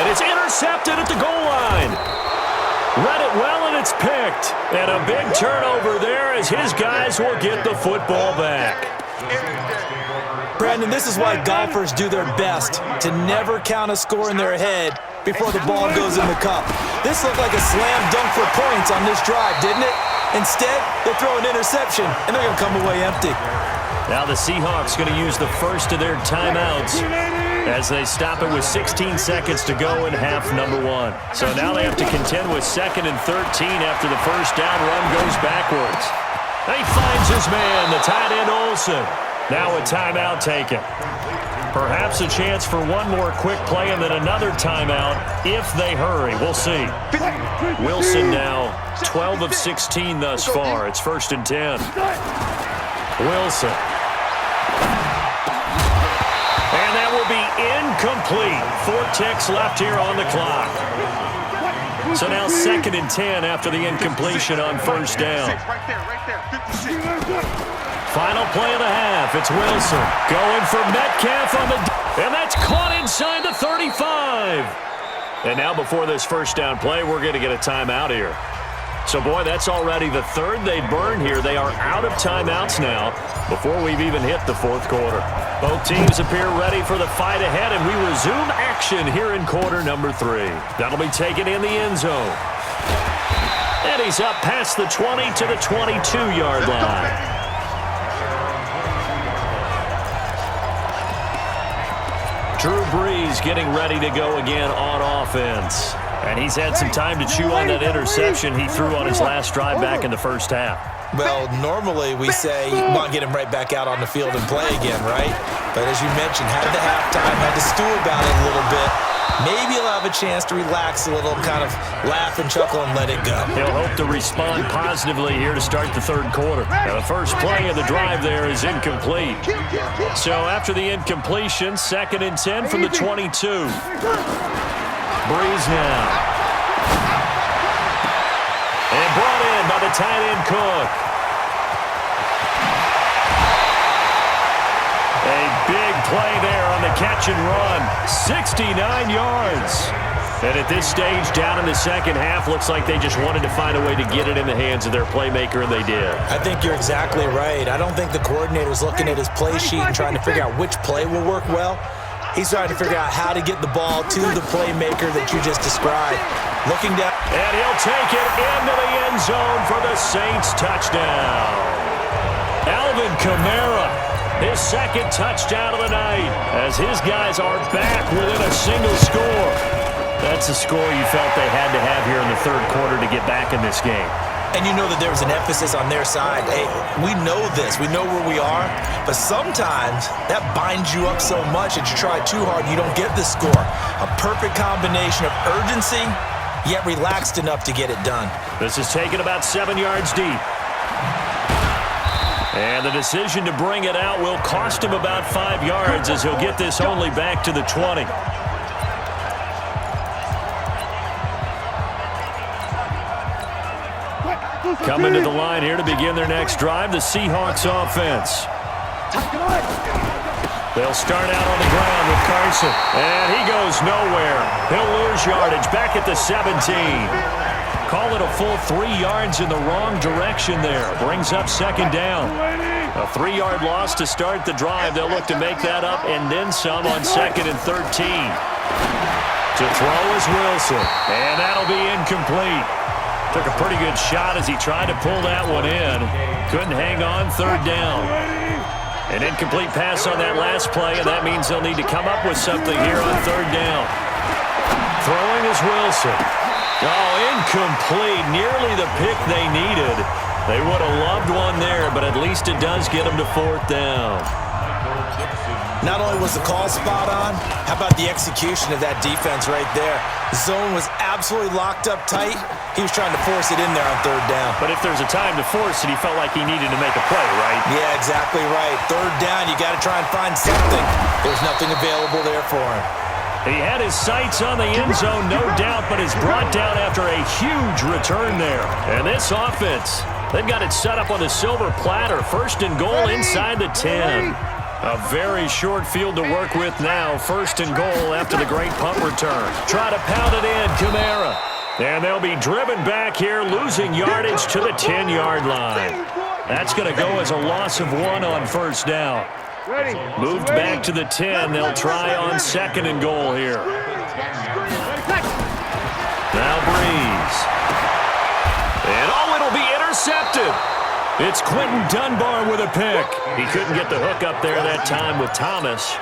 it's intercepted at the goal line. Read it well, and it's picked. And a big turnover there as his guys will get the football back. Brandon, this is why golfers do their best to never count a score in their head before the ball goes in the cup. This looked like a slam dunk for points on this drive, didn't it? Instead, they throw an interception, and they're going to come away empty. Now the Seahawks going to use the first of their timeouts as they stop it with 16 seconds to go in half number 1. So now they have to contend with 2nd and 13 after the first down run goes backwards. He finds his man, the tight end Olsen. Now a timeout taken. Perhaps a chance for one more quick play and then another timeout if they hurry. We'll see. Wilson now 12 of 16 thus far. It's 1st and 10. Wilson. And that will be incomplete. 4 ticks left here on the clock. So now 2nd and 10 after the incompletion on first down. Final play of the half. It's Wilson going for Metcalf on the... And that's caught inside the 35. And now before this first down play, we're going to get a timeout here. So, boy, that's already the 3rd they burn here. They are out of timeouts now before we've even hit the 4th quarter. Both teams appear ready for the fight ahead, and we resume action here in quarter number 3. That'll be taken in the end zone. And he's up past the 20 to the 22-yard line. Drew Brees getting ready to go again on offense. And he's had some time to chew on that interception he threw on his last drive back in the first half. Well, normally we say you want to get him right back out on the field and play again, right? But as you mentioned, had the halftime, had to stew about it a little bit. Maybe he'll have a chance to relax a little, kind of laugh and chuckle and let it go. He'll hope to respond positively here to start the 3rd quarter. Now the first play of the drive there is incomplete. So after the incompletion, 2nd and 10 from the 22. Brees now. And brought in by the tight end Cook. A big play there on the catch and run. 69 yards. And at this stage, down in the second half, looks like they just wanted to find a way to get it in the hands of their playmaker, and they did. I think you're exactly right. I don't think the coordinator's looking at his play sheet and trying to figure out which play will work well. He's trying to figure out how to get the ball to the playmaker that you just described. Looking down. And he'll take it into the end zone for the Saints touchdown. Alvin Kamara, his 2nd touchdown of the night, as his guys are back within a single score. That's a score you felt they had to have here in the 3rd quarter to get back in this game. And you know that there was an emphasis on their side. Hey, we know this. We know where we are. But sometimes that binds you up so much that you try too hard, you don't get the score. A perfect combination of urgency, yet relaxed enough to get it done. This is taken about 7 yards deep. And the decision to bring it out will cost him about 5 yards as he'll get this only back to the 20. Coming to the line here to begin their next drive, the Seahawks offense. They'll start out on the ground with Carson. And he goes nowhere. He'll lose yardage back at the 17. Call it a full 3 yards in the wrong direction there. Brings up 2nd down. A 3-yard loss to start the drive. They'll look to make that up and then some on 2nd and 13. To throw is Wilson. And that'll be incomplete. Took a pretty good shot as he tried to pull that one in. Couldn't hang on, 3rd down. An incomplete pass on that last play, and that means they'll need to come up with something here on 3rd down. Throwing is Wilson. Oh, incomplete. Nearly the pick they needed. They would have loved one there, but at least it does get them to 4th down. Not only was the call spot on, how about the execution of that defense right there? The zone was absolutely locked up tight. He was trying to force it in there on 3rd down. But if there's a time to force it, he felt like he needed to make a play, right? Yeah, exactly right. 3rd down, you got to try and find something. There's nothing available there for him. He had his sights on the end zone, no doubt, but is brought down after a huge return there. And this offense, they've got it set up on the silver platter. 1st and goal inside the 10. A very short field to work with now. First and goal after the great punt return. Try to pound it in, Kamara. And they'll be driven back here, losing yardage to the 10-yard line. That's going to go as a loss of 1 on first down. Moved back to the 10. They'll try on second and goal here. Now Breeze. And it'll be intercepted. It's Quentin Dunbar with a pick. He couldn't get the hook up there that time with Thomas.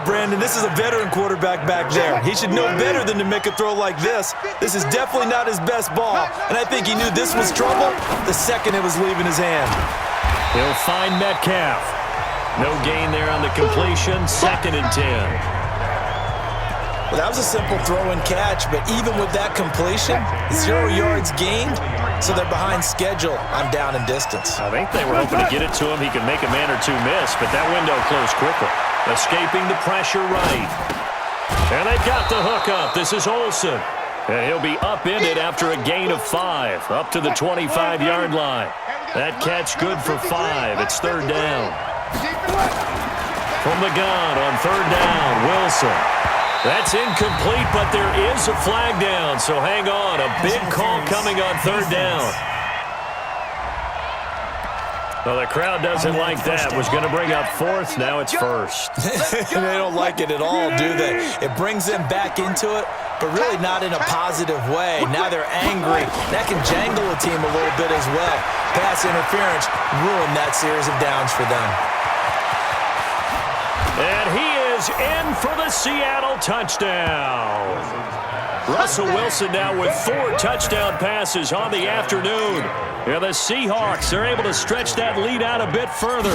Brandon, this is a veteran quarterback back there. He should know better than to make a throw like this. This is definitely not his best ball, and I think he knew this was trouble the second it was leaving his hand. He'll find Metcalf. No gain there on the completion. Second and 10. Well, that was a simple throw and catch, but even with that completion, 0 yards gained, so they're behind schedule on down and distance. I think they were hoping to get it to him. He could make a man or two miss, but that window closed quickly. Escaping the pressure right. And they've got the hook up. This is Olsen. And he'll be upended after a gain of 5, up to the 25-yard line. That catch good for 5. It's third down. From the gun on third down, Wilson. That's incomplete, but there is a flag down, so hang on. A big call coming on third down. Well, the crowd doesn't like that. Was going to bring up fourth. Now it's first. They don't like it at all, do they? It brings them back into it, but really not in a positive way. Now they're angry. That can jangle a team a little bit as well. Pass interference ruined that series of downs for them. And he is in for the Seattle touchdown. Russell Wilson now with 4 touchdown passes on the afternoon. And the Seahawks are able to stretch that lead out a bit further.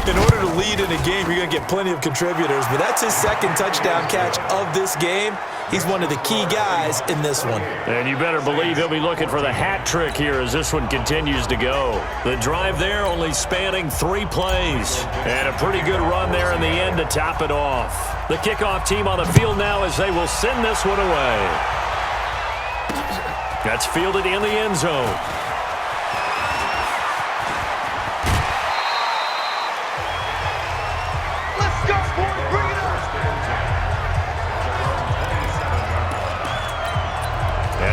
In order to lead in a game, you're going to get plenty of contributors, but that's his second touchdown catch of this game. He's one of the key guys in this one. And you better believe he'll be looking for the hat trick here as this one continues to go. The drive there only spanning 3 plays. And a pretty good run there in the end to top it off. The kickoff team on the field now as they will send this one away. That's fielded in the end zone.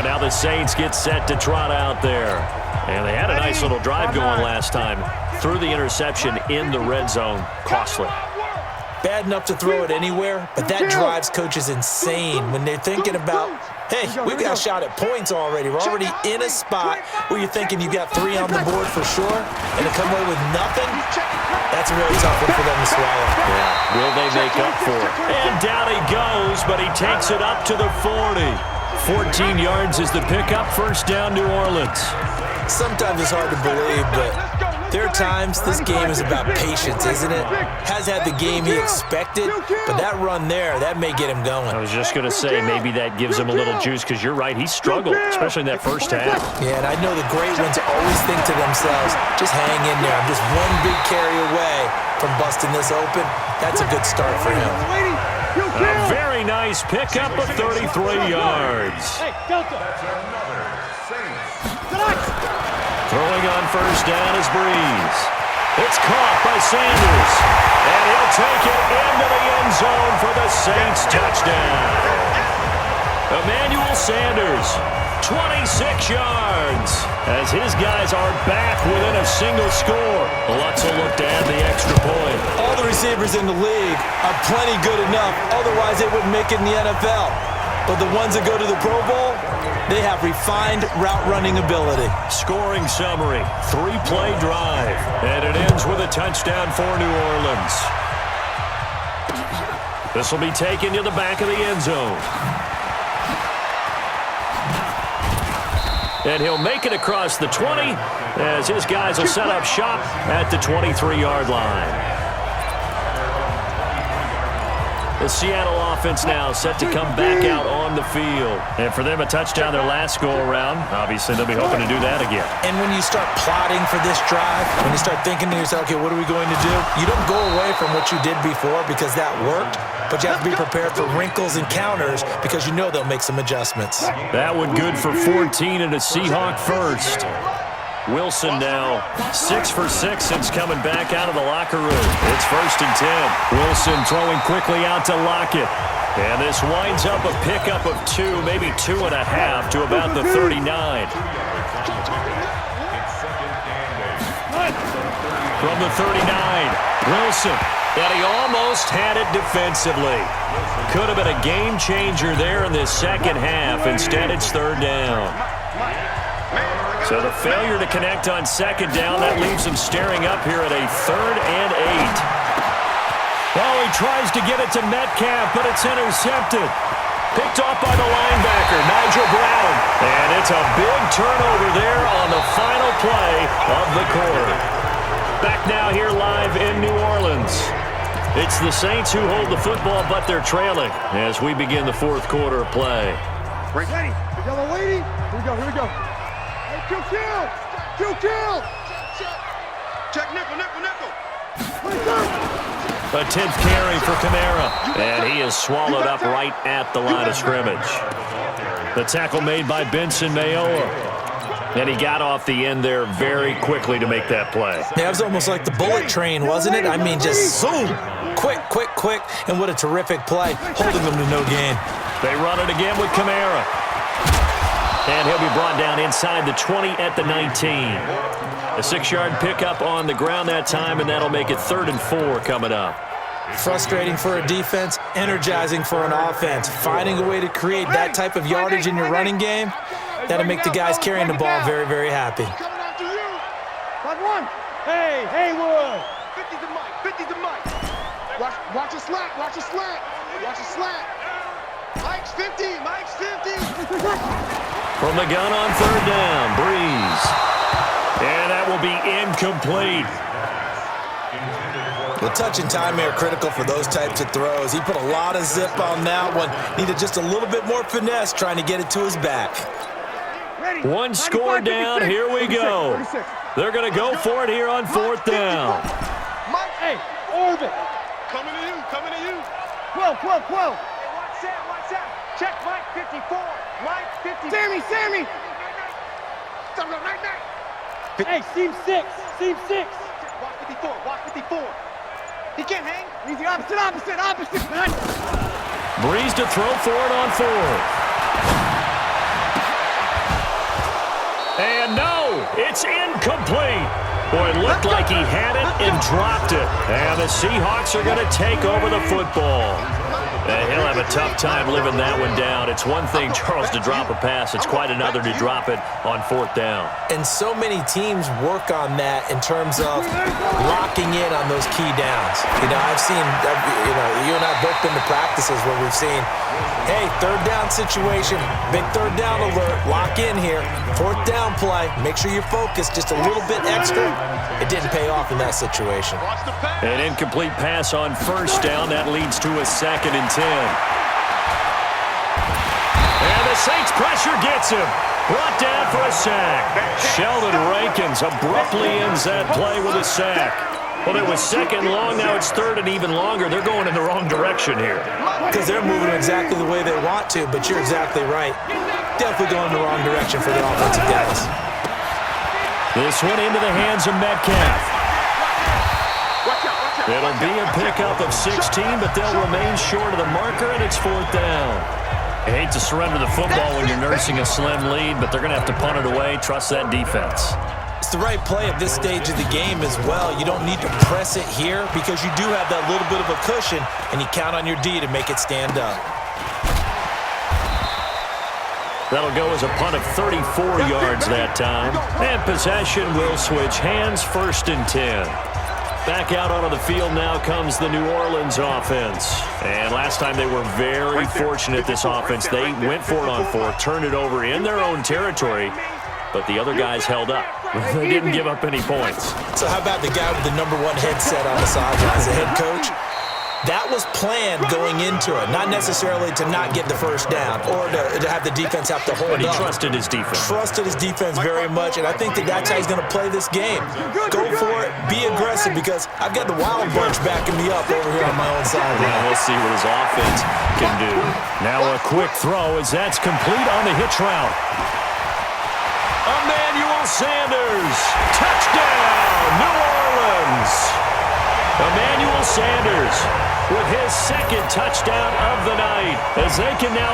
Now the Saints get set to trot out there. And they had a nice little drive going last time. Threw the interception in the red zone. Costly. Bad enough to throw it anywhere, but that drives coaches insane when they're thinking about, hey, we've got a shot at points already. We're already in a spot where you're thinking you got 3 on the board for sure, and to come away with nothing, that's a really tough one for them to swallow. Yeah. Will they make up for it? And down he goes, but he takes it up to the 40. 14 yards is the pickup. First down, New Orleans. Sometimes it's hard to believe, but there are times this game is about patience, isn't it? Has had the game he expected, but that run there, that may get him going. I was just going to say, maybe that gives him a little juice, because you're right, he struggled, especially in that first half. Yeah, and I know the great ones always think to themselves, just hang in there. I'm just one big carry away from busting this open. That's a good start for him. A very nice pickup of 33 yards. Throwing on first down is Breeze. It's caught by Sanders. And he'll take it into the end zone for the Saints touchdown. Emmanuel Sanders, 26 yards, as his guys are back within a single score. Lutz will look to add the extra point. All the receivers in the league are plenty good enough, otherwise they wouldn't make it in the NFL. But the ones that go to the Pro Bowl, they have refined route-running ability. Scoring summary, 3-play drive, and it ends with a touchdown for New Orleans. This will be taken to the back of the end zone. And he'll make it across the 20 as his guys will set up shop at the 23-yard line. The Seattle offense now set to come back out on the field. And for them, a touchdown their last go-around. Obviously, they'll be hoping to do that again. And when you start plotting for this drive, when you start thinking to yourself, okay, what are we going to do? You don't go away from what you did before because that worked, but you have to be prepared for wrinkles and counters because you know they'll make some adjustments. That one good for 14 and a Seahawk first. Wilson now 6 for 6 since coming back out of the locker room. It's 1st and 10. Wilson throwing quickly out to Lockett. And this winds up a pickup of 2, maybe 2.5 to about the 39. From the 39, Wilson. And he almost had it defensively. Could have been a game changer there in this second half. Instead, it's 3rd down. So the failure to connect on 2nd down, that leaves him staring up here at a 3rd and 8. Oh, he tries to get it to Metcalf, but it's intercepted. Picked off by the linebacker, Nigel Brown. And it's a big turnover there on the final play of the quarter. Back now here live in New Orleans. It's the Saints who hold the football, but they're trailing as we begin the 4th quarter of play. Ready? Yellow lady. Here we go. Hey, kill. Check nickel. A 10th carry for Kamara, and he is swallowed up right at the line of scrimmage. The tackle made by Benson Mayowa, and he got off the end there very quickly to make that play. Yeah, it was almost like the bullet train, wasn't it? I mean, just zoom, quick, and what a terrific play, holding them to no gain. They run it again with Kamara. And he'll be brought down inside the 20 at the 19. A 6-yard pickup on the ground that time, and that'll make it 3rd and 4 coming up. Frustrating for a defense, energizing for an offense. Finding a way to create that type of yardage in your running game, that'll make the guys carrying the ball very, very happy. Hey, Haywood. 50 to Mike. Watch a slant. Mike's 50. From the gun on 3rd down, Breeze. And that will be incomplete. Well, touch and time are critical for those types of throws. He put a lot of zip on that one. Needed just a little bit more finesse trying to get it to his back. One score down. Here we go. They're going to go for it here on 4th down. Mike, hey, Orbit. Coming to you. 12. Watch out. Check Mike 54. Mike 54. Sammy. Hey, seam 6. Watch 54. He can't hang. He's the opposite, man. Breeze to throw for it on 4th. And no, it's incomplete. Boy, it looked like he had it and dropped it. And the Seahawks are going to take over the football. And he'll have a tough time living that one down. It's one thing, Charles, to drop a pass. It's quite another to drop it on 4th down. And so many teams work on that in terms of locking in on those key downs. I've seen, you and I both been to practices where we've seen, hey, 3rd down situation, big 3rd down alert, lock in here. 4th down play, make sure you're focused just a little bit extra. It didn't pay off in that situation. An incomplete pass on 1st down. That leads to a 2nd and 10. And the Saints pressure gets him. Brought down for a sack. Sheldon Rankins abruptly ends that play with a sack. Well, it was 2nd long. Now it's 3rd and even longer. They're going in the wrong direction here. Because they're moving exactly the way they want to, but you're exactly right. Definitely going in the wrong direction for the offensive guys. This one into the hands of Metcalf. It'll be a pickup of 16, but they'll remain short of the marker, and it's 4th down. I hate to surrender the football when you're nursing a slim lead, but they're going to have to punt it away. Trust that defense. It's the right play at this stage of the game as well. You don't need to press it here because you do have that little bit of a cushion, and you count on your D to make it stand up. That'll go as a punt of 34 yards that time. And possession will switch hands, 1st and 10. Back out onto the field now comes the New Orleans offense. And last time they were very fortunate, this offense. They went for it on 4th, turned it over in their own territory, but the other guys held up. They didn't give up any points. So how about the guy with the #1 headset on the sidelines, the head coach? That was planned going into it, not necessarily to not get the 1st down or to have the defense have to hold up. But he trusted his defense. Trusted his defense very much, and I think that's how he's going to play this game. Go for it, be aggressive, because I've got the Wild Bunch backing me up over here on my own side. Yeah, we'll see what his offense can do. Now a quick throw as that's complete on the hitch route. Emmanuel Sanders. Touchdown, New Orleans. Emmanuel Sanders with his second touchdown of the night as they can now